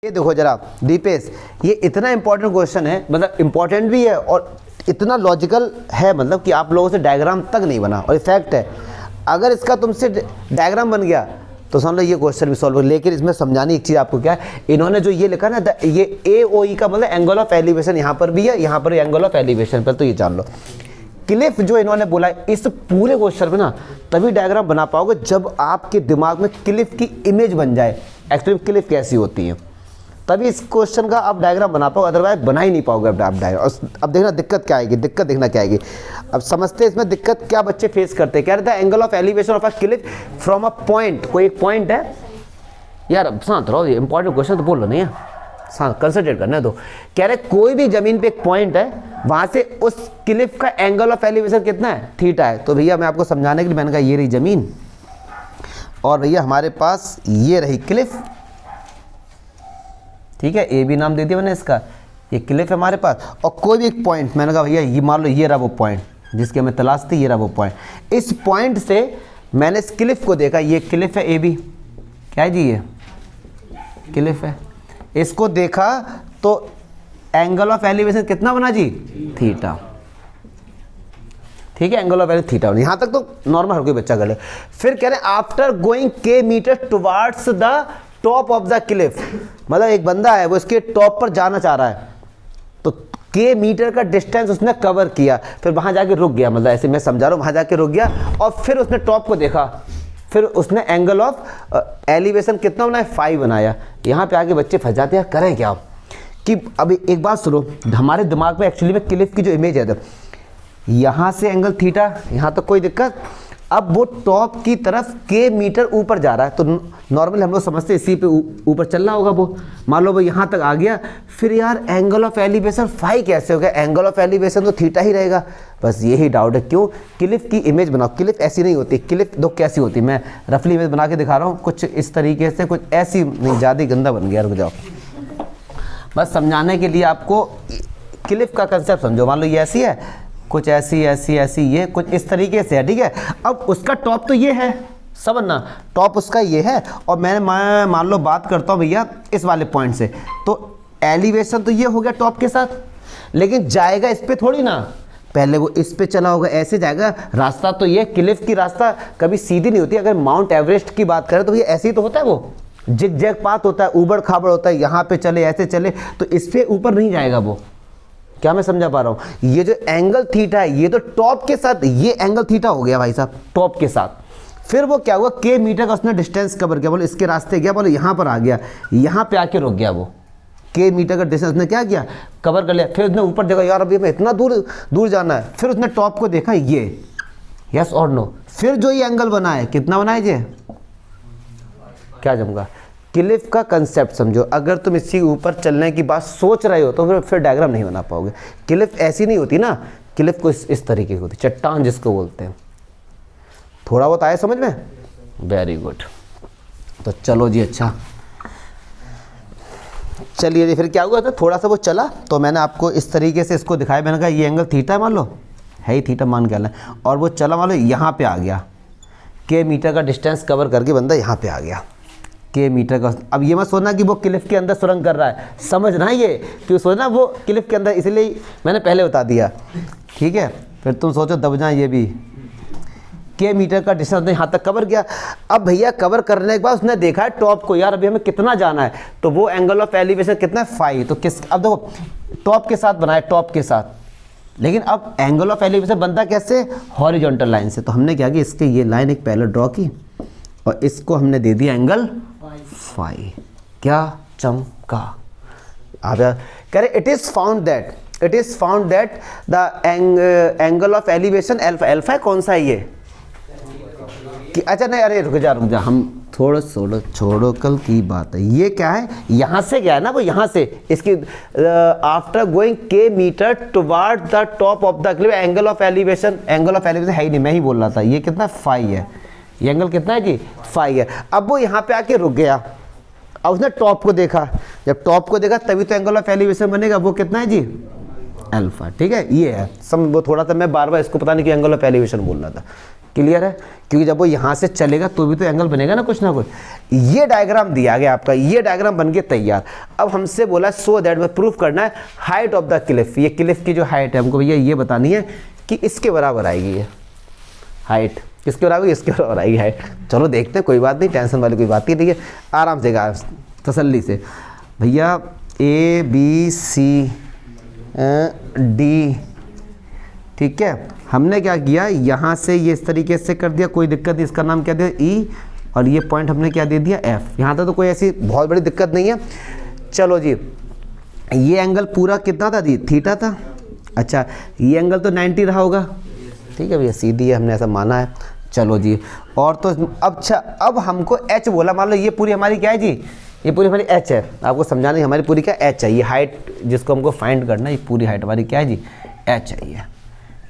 ये देखो जरा दीपेश, ये इतना इंपॉर्टेंट क्वेश्चन है, मतलब इंपॉर्टेंट भी है और इतना लॉजिकल है, मतलब कि आप लोगों से डायग्राम तक नहीं बना और इफेक्ट है। अगर इसका तुमसे डायग्राम बन गया तो समझ लो ये क्वेश्चन भी सॉल्व हो। लेकिन इसमें समझानी एक चीज़ आपको क्या है, इन्होंने जो ये लिखा ना, ये AOE का मतलब एंगल ऑफ एलिवेशन, यहाँ पर भी है, यहाँ पर एंगल ऑफ एलिवेशन पर, तो ये जान लो। क्लिफ जो इन्होंने बोला है, इस पूरे क्वेश्चन में ना तभी डायग्राम बना पाओगे जब आपके दिमाग में क्लिफ की इमेज बन जाए, एक्चुअली क्लिफ कैसी होती है, तभी इस क्वेश्चन का आप डायग्राम बना पाओगे, अदरवाइज बना ही नहीं पाओगे आप डायग्राम। और अब देखना दिक्कत क्या आएगी, दिक्कत देखना क्या आएगी। अब समझते हैं इसमें दिक्कत क्या बच्चे फेस करते हैं। क्या रहता है, angle of elevation of a cliff from a point, कोई एक पॉइंट है यार, शांत रहो, ये इंपॉर्टेंट क्वेश्चन तो बोल लो नहीं है, शांत कंसंट्रेट करना है। तो कह रहे कोई भी जमीन पे एक पॉइंट है, वहां से उस क्लिफ का एंगल ऑफ एलिवेशन कितना है, थीटा है। तो भैया मैं आपको समझाने के लिए मैंने कहा ये रही जमीन और भैया हमारे पास ये रही क्लिफ, ठीक है, AB नाम दे दिया मैंने इसका, ये क्लिफ है हमारे पास। और कोई भी एक पॉइंट, मैंने कहा भैया ये मान लो ये रहा वो पॉइंट जिसके हमें तलाश थी, ये रहा वो पॉइंट। इस पॉइंट से मैंने इस क्लिफ को देखा, ये क्लिफ है AB, क्या है जी, ये क्लिफ है, इसको देखा तो एंगल ऑफ एलिवेशन कितना बना जी, थीटा, ठीक है, एंगल ऑफ एलिवेशन थीटा। यहाँ तक तो नॉर्मल हर कोई बच्चा कर ले। फिर कह रहे हैं after going K metre towards the top of the cliff, मतलब एक बंदा है वो इसके टॉप पर जाना चाह रहा है, तो K मीटर का डिस्टेंस उसने कवर किया, फिर वहां जाके रुक गया, मतलब ऐसे मैं समझा रहा हूँ, वहां जाके रुक गया और फिर उसने टॉप को देखा, फिर उसने एंगल ऑफ एलिवेशन कितना बनाया, 5 बनाया। यहाँ पे आगे बच्चे फंस जाते हैं, करें क्या कि अभी एक बात सुनो, हमारे दिमाग में एक्चुअली में क्लिफ की जो इमेज है, यहाँ से एंगल थीटा, यहाँ तक कोई दिक्कत। अब वो टॉप की तरफ K मीटर ऊपर जा रहा है, तो नॉर्मली हम लोग समझते हैं इसी पे ऊपर चल रहा होगा वो, मान लो वो यहाँ तक आ गया, फिर यार एंगल ऑफ एलिवेशन 5 कैसे हो गया, एंगल ऑफ एलिवेशन तो थीटा ही रहेगा। बस यही डाउट है, क्यों, क्लिफ की इमेज बनाओ, क्लिफ ऐसी नहीं होती, क्लिफ दो कैसी होती, मैं रफली इमेज बना के दिखा रहा हूँ, कुछ इस तरीके से, कुछ ऐसी नहीं, ज़्यादा गंदा बन गया, रुक जाओ। बस समझाने के लिए आपको क्लिफ का कंसेप्ट समझो, मान लो ये ऐसी है, कुछ ऐसी ऐसी ऐसी, ये कुछ इस तरीके से है, ठीक है। अब उसका टॉप तो ये है, समझना, टॉप उसका ये है, और मैं मान लो बात करता हूँ भैया इस वाले पॉइंट से, तो एलिवेशन तो ये हो गया टॉप के साथ, लेकिन जाएगा इस पे थोड़ी ना, पहले वो इस पे चला होगा, ऐसे जाएगा। रास्ता तो ये क्लिफ की रास्ता कभी सीधी नहीं होती, अगर माउंट एवरेस्ट की बात करें तो ये ऐसे ही तो होता है, वो जिग जैग पाथ होता है, ऊबड़ खाबड़ होता है, यहाँ पे चले ऐसे चले, तो इस पे ऊपर नहीं जाएगा वो। क्या मैं समझा पा रहा हूँ, ये जो एंगल थीटा है, ये तो टॉप के साथ, ये एंगल थीटा हो गया भाई साहब टॉप के साथ। फिर वो क्या हुआ, K मीटर का उसने डिस्टेंस कवर किया, बोले इसके रास्ते गया, बोले यहाँ पर आ गया, यहाँ पे आके रुक गया, वो K मीटर का डिस्टेंस उसने क्या किया, कवर कर लिया। फिर उसने ऊपर देखा, यार अभी हमें इतना दूर जाना है, फिर उसने टॉप को देखा, ये यस और नो, फिर जो ये एंगल बना है, कितना बना है ये, क्या जमगा, क्लिफ का कंसेप्ट समझो। अगर तुम इसके ऊपर चलने की बात सोच रहे हो तो फिर डायग्राम नहीं बना पाओगे। क्लिफ ऐसी नहीं होती ना, क्लिफ को इस तरीके की होती, चट्टान जिसको बोलते हैं। थोड़ा बहुत आया समझ में, वेरी गुड। तो चलो जी, अच्छा चलिए जी, फिर क्या हुआ था, थोड़ा सा वो चला तो मैंने आपको इस तरीके से इसको दिखाया, मैंने कहा ये एंगल थीटा है, मान लो है ही थीटा मान के आना, और वो चला मान लो यहाँ पे आ गया, K मीटर का डिस्टेंस कवर करके बंदा यहाँ पे आ गया, K मीटर का। अब ये मत सोचना कि वो क्लिफ के अंदर सुरंग कर रहा है, समझना ये कि सोचना वो क्लिफ के अंदर, इसलिए मैंने पहले बता दिया, ठीक है। फिर तुम सोचो दब जाए, ये भी K मीटर का डिस्टेंस यहाँ तक कवर किया। अब भैया कवर करने के बाद उसने देखा है टॉप को, यार अभी हमें कितना जाना है, तो वो एंगल ऑफ एलिवेशन कितना है, 5। तो किस, अब देखो टॉप के साथ बनाया, टॉप के साथ, लेकिन अब एंगल ऑफ एलिवेशन बनता कैसे, हॉरिजॉन्टल लाइन से। तो हमने क्या किया, इसके ये लाइन एक पहले ड्रॉ की और इसको हमने दे दिया एंगल 5। क्या चमका। अब कह रहे it is found that the angle of elevation alpha, alpha कौन सा है ये कि, अच्छा नहीं, अरे रुक जा, हम थोड़ा छोड़ो कल की बात है। ये क्या है, यहाँ से गया है ना वो, यहाँ से इसकी after going K metre toward the top of the cliff, angle of elevation है ही नहीं, मैं ही बोल रहा था, ये कितना 5 है, ये एंगल कितना है जी, 5 है। अब वो यहाँ पे आके रुक गया, अब उसने टॉप को देखा, जब टॉप को देखा तभी तो एंगल ऑफ एलिवेशन बनेगा, वो कितना है जी, अल्फा, ठीक है। ये है सम, वो थोड़ा सा मैं बार बार इसको पता नहीं कि एंगल ऑफ एलिवेशन बोल रहा था, क्लियर है, क्योंकि जब वो यहाँ से चलेगा तो भी तो एंगल बनेगा ना कुछ ना कुछ। ये डायग्राम दिया गया आपका, ये डायग्राम बन के तैयार। अब हमसे बोला सो दैट में प्रूफ करना है हाइट ऑफ द क्लिफ, ये क्लिफ की जो हाइट है हमको भैया ये बतानी है कि इसके बराबर आएगी ये हाइट, किसके बराबर, इसके बराबर आएगी हाइट। चलो देखते हैं, कोई बात नहीं, टेंशन वाली कोई बात ही नहीं है, आराम से गा तसल्ली से। भैया ABCD, ठीक है, हमने क्या किया यहाँ से ये इस तरीके से कर दिया, कोई दिक्कत नहीं, इसका नाम क्या दिया E, और ये पॉइंट हमने क्या दे दिया F। यहाँ तक तो कोई ऐसी बहुत बड़ी दिक्कत नहीं है। चलो जी, ये एंगल पूरा कितना था जी, थीटा था। अच्छा, ये एंगल तो 90 रहा होगा, ठीक है भैया, सीधी है, हमने ऐसा माना है। चलो जी, और तो अच्छा, अब हमको H बोला, मान लो ये पूरी हमारी क्या है जी, ये पूरी हमारी H है, आपको समझाने हमारी पूरी क्या H है, ये हाइट जिसको हमको फाइंड करना है, ये पूरी हाइट हमारी क्या है जी, H है ये।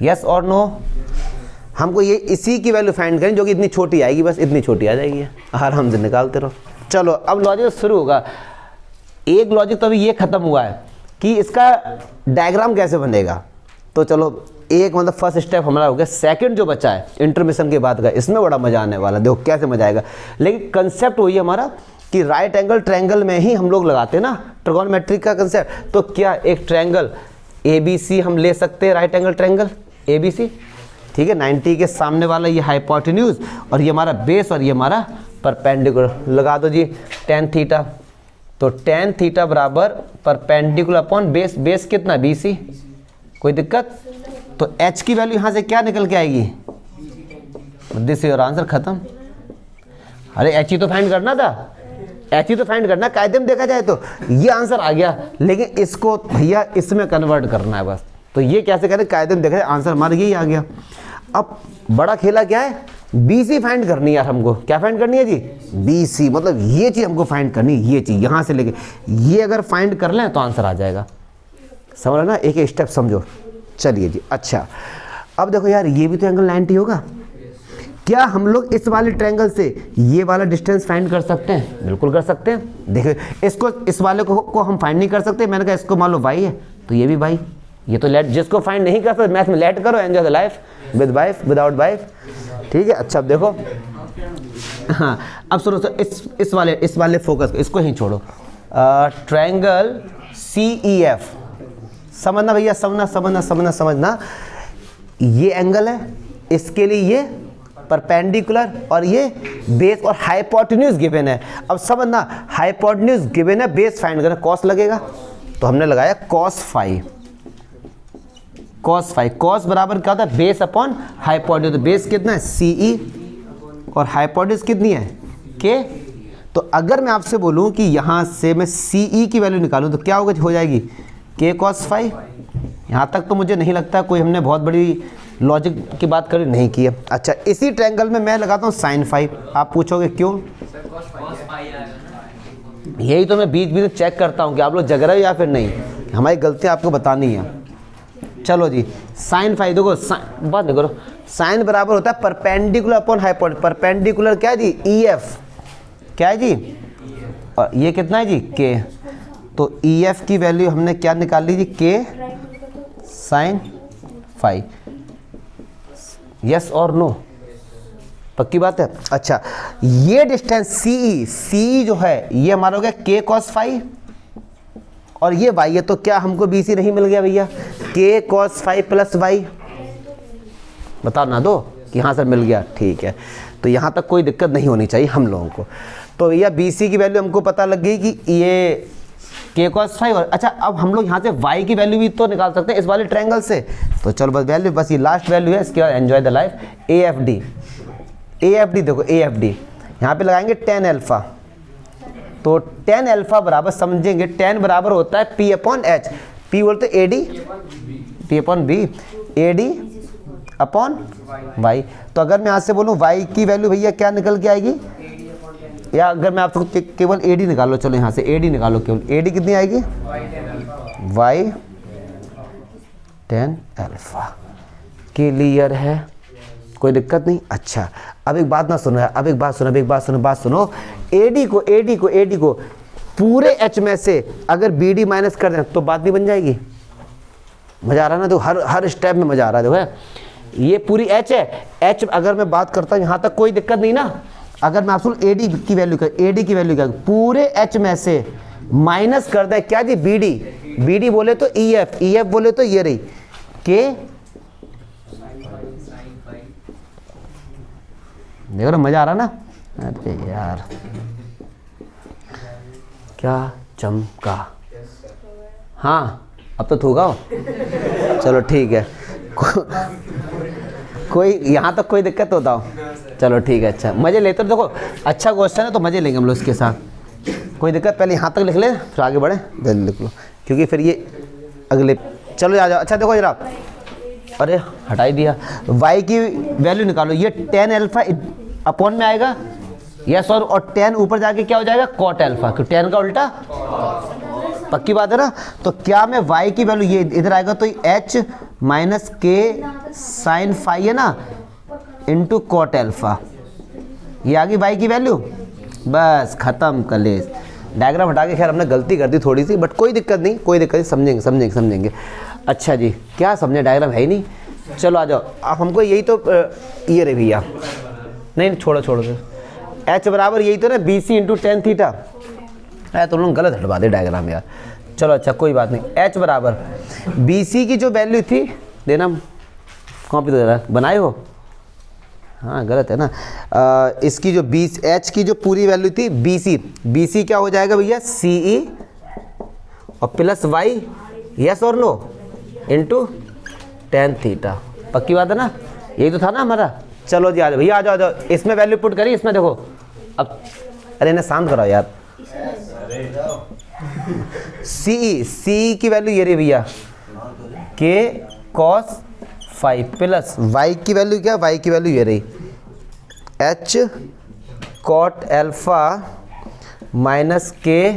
यस और नो, हमको ये इसी की वैल्यू फाइंड करें जो कि इतनी छोटी आएगी, बस इतनी छोटी आ जाएगी, आराम से निकालते रहो। चलो अब लॉजिक शुरू होगा। एक लॉजिक तो अभी ये खत्म हुआ है कि इसका डायग्राम कैसे बनेगा, तो चलो एक मतलब फर्स्ट स्टेप हमारा हो गया। सेकंड जो बचा है इंटरमिशन के बाद का, इसमें बड़ा मजा आने वाला, देखो कैसे मजा आएगा। लेकिन कंसेप्ट वही हमारा कि राइट एंगल ट्रायंगल में ही हम लोग लगाते हैं ना ट्रिगोनोमेट्रिक का कंसेप्ट। तो क्या एक ट्रायंगल ABC हम ले सकते हैं, राइट एंगल ट्रायंगल ABC, ठीक है, 90 के सामने वाला ये हाइपोटेन्यूज, और ये हमारा बेस, और ये हमारा परपेंडिकुलर। लगा दो जी tan थीटा, तो tan थीटा बराबर परपेंडिकुलर अपॉन बेस, बेस कितना BC, कोई दिक्कत। तो H की वैल्यू यहाँ से क्या निकल के आएगी, दिस इज योर आंसर, खत्म। अरे H ही तो फाइंड करना था, H ही तो फाइंड करना, कायदे में देखा जाए तो ये आंसर आ गया, लेकिन इसको भैया इसमें कन्वर्ट करना है बस। तो ये कैसे करें, कायदे में देखा जाए आंसर हमारा यही आ गया। अब बड़ा खेला क्या है, BC फाइंड करनी है यार हमको, क्या फाइंड करनी है जी, BC, मतलब ये चीज़ हमको फाइंड करनी है, ये चीज़ यहाँ से लेके ये अगर फाइंड कर लें तो आंसर आ जाएगा, समझ ना, एक एक स्टेप समझो। चलिए जी, अच्छा अब देखो यार, ये भी तो एंगल 90 होगा, क्या हम लोग इस वाले ट्रायंगल से ये वाला डिस्टेंस फाइंड कर सकते हैं, बिल्कुल कर सकते हैं। देखो इसको, इस वाले को हम फाइंड नहीं कर सकते, मैंने कहा इसको मान लो y है तो ये भी y, ये तो लेट, जिसको फाइंड नहीं कर सकते मैथ में लेट करो, enjoy the life with wife without wife, ठीक है। अच्छा अब देखो, हाँ अब सुनो, इस वाले फोकस, इसको ही छोड़ो, ट्रायंगल CEF, समझना भैया, समझना, ये एंगल है, इसके लिए ये परपेंडिकुलर और ये बेस और हाइपोटेन्यूज गिवन है। अब समझना, हाइपोटेन्यूज गिवन है, बेस फाइंड करना, कॉस लगेगा, तो हमने लगाया cos फाई, cos बराबर क्या होता है, बेस अपॉन हाइपोटेन्यूज। तो बेस कितना है CE और हाइपोटेन्यूज कितनी है K। तो अगर मैं आपसे बोलूं कि यहाँ से मैं CE की वैल्यू निकालूं तो क्या होगा, हो जाएगी K cos फाई। यहाँ तक तो मुझे नहीं लगता कोई हमने बहुत बड़ी लॉजिक की बात करी नहीं की है। अच्छा, इसी ट्रायंगल में मैं लगाता हूँ sin फाई। आप पूछोगे क्यों, यही तो मैं बीच बीच में चेक करता हूँ कि आप लोग जग रहे हो या फिर नहीं, हमारी गलतियाँ आपको बतानी है। चलो जी, sin फाई देखो, बात नहीं करो, sin बराबर होता है परपेंडिकुलर अपॉन हाइपोटेन्यूज। परपेंडिकुलर क्या है जी, EF, क्या है जी, और ये कितना है जी K। तो EF की वैल्यू हमने क्या निकाल ली जी, K sin फाई। यस और नो, पक्की बात है। अच्छा, ये डिस्टेंस CE जो है ये हमारा हो गया K cos फाई, और ये y है, तो क्या हमको BC नहीं मिल गया भैया, K cos phi plus y, बता ना दो कि हाँ सर मिल गया, ठीक है। तो यहाँ तक कोई दिक्कत नहीं होनी चाहिए हम लोगों को। तो भैया BC की वैल्यू हमको पता लग गई कि ये K cos फाई। और अच्छा, अब हम लोग यहाँ से y की वैल्यू भी तो निकाल सकते हैं इस वाले ट्रायंगल से। तो चलो बस वैल्यू, बस ये लास्ट वैल्यू है, इसके बाद एंजॉय द लाइफ। AFD देखो, AFD यहाँ पे लगाएंगे tan अल्फा, तो tan अल्फा बराबर समझेंगे, tan बराबर होता है P अपॉन H, P बोलते AD, P upon B, AD upon Y। तो अगर मैं यहाँ से बोलूँ y की वैल्यू भैया क्या निकल के आएगी, या अगर मैं आपको केवल AD निकालो, चलो यहाँ से AD निकालो, केवल AD कितनी आएगी, y tan अल्फा। क्लियर है, कोई दिक्कत नहीं। अच्छा, अब एक बात ना सुनो, अब एक बात सुनो, AD को पूरे H में से अगर BD माइनस कर दें तो बात नहीं बन जाएगी। मजा आ रहा है ना, तो हर स्टेप में मजा आ रहा है। देखो ये पूरी एच है, एच अगर मैं बात करता हूँ यहाँ तक कोई दिक्कत नहीं ना। अगर मैं आपको एडी की वैल्यू कर, एडी की वैल्यू क्या, पूरे एच में से माइनस कर दे क्या जी, बीडी, बीडी बोले तो ईएफ, ईएफ बोले तो ये रही के, देखो ना मजा आ रहा ना। अरे यार क्या चमका, हाँ अब तो थूका हो, चलो ठीक है। कोई यहाँ तक कोई दिक्कत होता हो, चलो ठीक है। अच्छा मजे लेते हो, देखो अच्छा क्वेश्चन है तो मजे लेंगे हम लोग इसके साथ, कोई दिक्कत। पहले यहाँ तक लिख ले फिर आगे बढ़े, जल्दी लिख लो क्योंकि फिर ये अगले, चलो आ जाओ। अच्छा देखो जरा, अरे हटा ही दिया, y की वैल्यू निकालो, ये tan अल्फा अपॉन में आएगा, यस, और tan ऊपर जाके क्या हो जाएगा, cot अल्फा, क्योंकि tan का उल्टा, पक्की बात है ना। तो क्या मैं y की वैल्यू, ये इधर आएगा तो h माइनस के साइन फाई है ना, इंटू कॉट अल्फा, ये आ गई y की वैल्यू, बस खत्म कलेस। डायग्राम हटा के, खैर हमने गलती कर दी थोड़ी सी, बट कोई दिक्कत नहीं, कोई दिक्कत नहीं, समझेंगे समझेंगे समझेंगे। अच्छा जी, क्या समझे, डायग्राम है ही नहीं। चलो आ जाओ, आप हमको यही तो ये रे भैया, नहीं छोड़ो छोड़ो, एच बराबर यही तो ना, B C into ten theta, है तुम लोग गलत हटवा दे डायग्राम यार। चलो अच्छा कोई बात नहीं, एच बराबर बी सी की जो वैल्यू थी, देना कॉपी तो जरा बनाए हो, हाँ गलत है ना। इसकी जो एच की जो पूरी वैल्यू थी बी सी क्या हो जाएगा भैया, सी ई और प्लस वाई, यस और नो, इंटू टेन थीटा, पक्की बात है ना, यही तो था ना हमारा। चलो जी आ जाओ भैया, आ जाओ, इसमें वैल्यू पुट करी, इसमें देखो अब, अरे इन्हें शांत कराओ यार। सी की वैल्यू ये रही भैया, के कॉस फाइव, प्लस वाई की वैल्यू क्या, वाई की वैल्यू ये रही, एच कॉट एल्फा माइनस के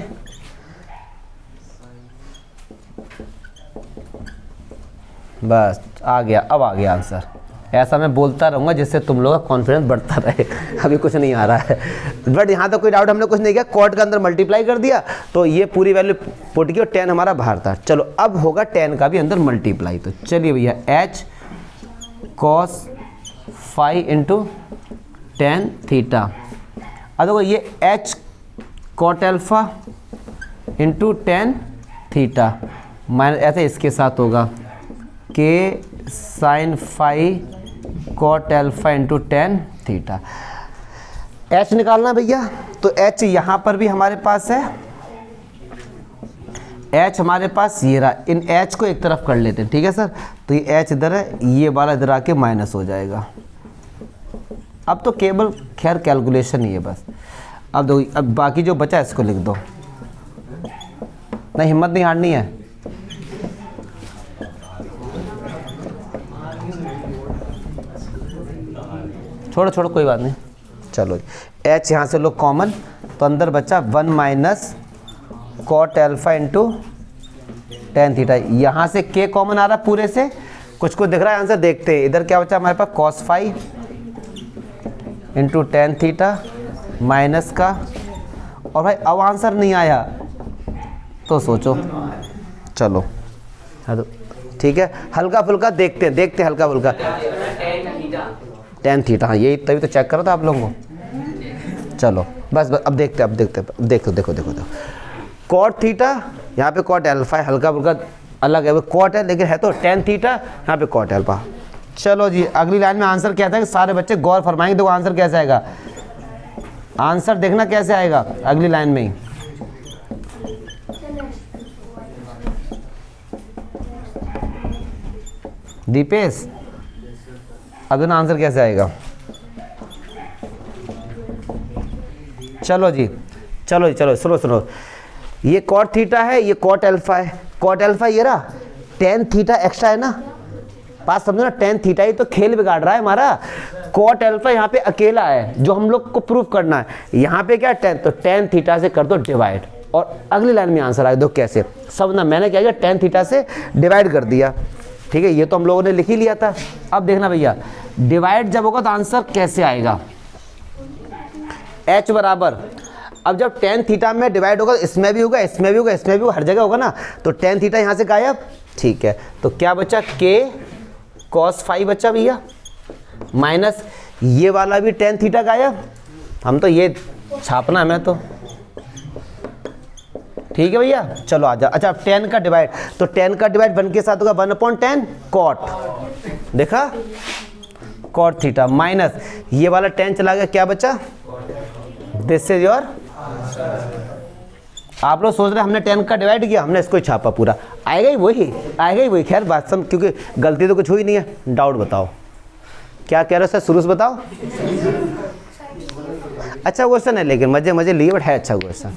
बस आ गया, अब आ गया आंसर। ऐसा मैं बोलता रहूँगा जिससे तुम लोगों का कॉन्फिडेंस बढ़ता रहे। अभी कुछ नहीं आ रहा है, बट यहाँ तो कोई डाउट हमने कुछ नहीं किया, कॉट के अंदर मल्टीप्लाई कर दिया तो ये पूरी वैल्यू पुट की और टेन हमारा बाहर था। चलो अब होगा टेन का भी अंदर मल्टीप्लाई, तो चलिए भैया H cos five into ten theta, अब देखो ये H cot alpha into ten theta minus, ऐसे इसके साथ होगा K sine five cot alpha into ten theta. H निकालना भैया, तो एच यहाँ पर भी हमारे पास है, एच हमारे पास ये रहा, इन एच को एक तरफ कर लेते हैं, ठीक है सर। तो ये एच इधर है, ये वाला इधर आके माइनस हो जाएगा। अब तो केवल खैर कैलकुलेशन ही है बस। अब दो, अब बाकी जो बचा है इसको लिख दो, नहीं हिम्मत नहीं हारनी है। छोड़ो छोड़ो कोई बात नहीं, चलो एच यहाँ से लो कॉमन, तो अंदर बचा one minus cot alpha into ten theta, यहाँ से के कॉमन आ रहा पूरे से, कुछ कुछ दिख रहा है आंसर, देखते हैं इधर क्या बचा हमारे पास, cos five into ten theta minus का, और भाई अब आंसर नहीं आया तो सोचो, चलो ठीक है हल्का फुल्का देखते हैं हल्का फुल्का, टेन थीटा, हाँ यही तभी तो चेक करो था आप लोगों को। चलो बस अब देखते हैं, देखो कॉट थीटा, यहाँ पे कॉट एल्फा है, हल्का फुल्का अलग है, वो कॉट है लेकिन है तो टेन थीटा, यहाँ पे कॉट एल्फा। चलो जी अगली लाइन में आंसर क्या था कि सारे बच्चे गौर फरमाएंगे, देखो आंसर कैसे आएगा, आंसर देखना कैसे आएगा अगली लाइन में ही। दीपेश अब ना आंसर कैसे आएगा, चलो जी सुनो, ये कॉट थीटा है, ये कॉट एल्फा है, कॉट एल्फा ये रहा, टेन थीटा एक्स्ट्रा है ना, बात समझो ना, टेन थीटा ही तो खेल बिगाड़ रहा है हमारा, कॉट एल्फा यहाँ पे अकेला है जो हम लोग को प्रूफ करना है, यहाँ पे क्या टेन, तो टेन थीटा से कर दो डिवाइड, और अगली लाइन में आंसर आ दो कैसे, सब ना मैंने क्या किया टेन थीटा से डिवाइड कर दिया, ठीक है ये तो हम लोगों ने लिख ही लिया था। अब देखना भैया डिवाइड जब होगा तो आंसर कैसे आएगा, h बराबर, अब जब टेन थीटा में डिवाइड होगा इसमें भी होगा, इसमें भी होगा, इसमें भी होगा, हर जगह होगा ना, तो टेन थीटा यहाँ से गायब, ठीक है तो क्या बचा, k cos फाइव बच्चा भैया, माइनस ये वाला भी टेन थीटा का आया, हम तो ये छापना हमें तो, ठीक है भैया। चलो आ जा। अच्छा टेन का डिवाइड, तो टेन का डिवाइड 1 के साथ होगा 1/10 कॉट, देखा कॉट थीटा, माइनस ये वाला 10 चला गया, क्या बचा, दिस इज योर। आप लोग सोच रहे हमने 10 का डिवाइड किया, हमने इसको ही छापा पूरा, आएगा ही वही, आएगा ही वही। खैर बात सब, क्योंकि गलती तो कुछ हुई नहीं है। डाउट बताओ, क्या कह रहे हो सर, शुरू से बताओ। अच्छा क्वेश्चन है, लेकिन मजे लिए, बट है अच्छा क्वेश्चन।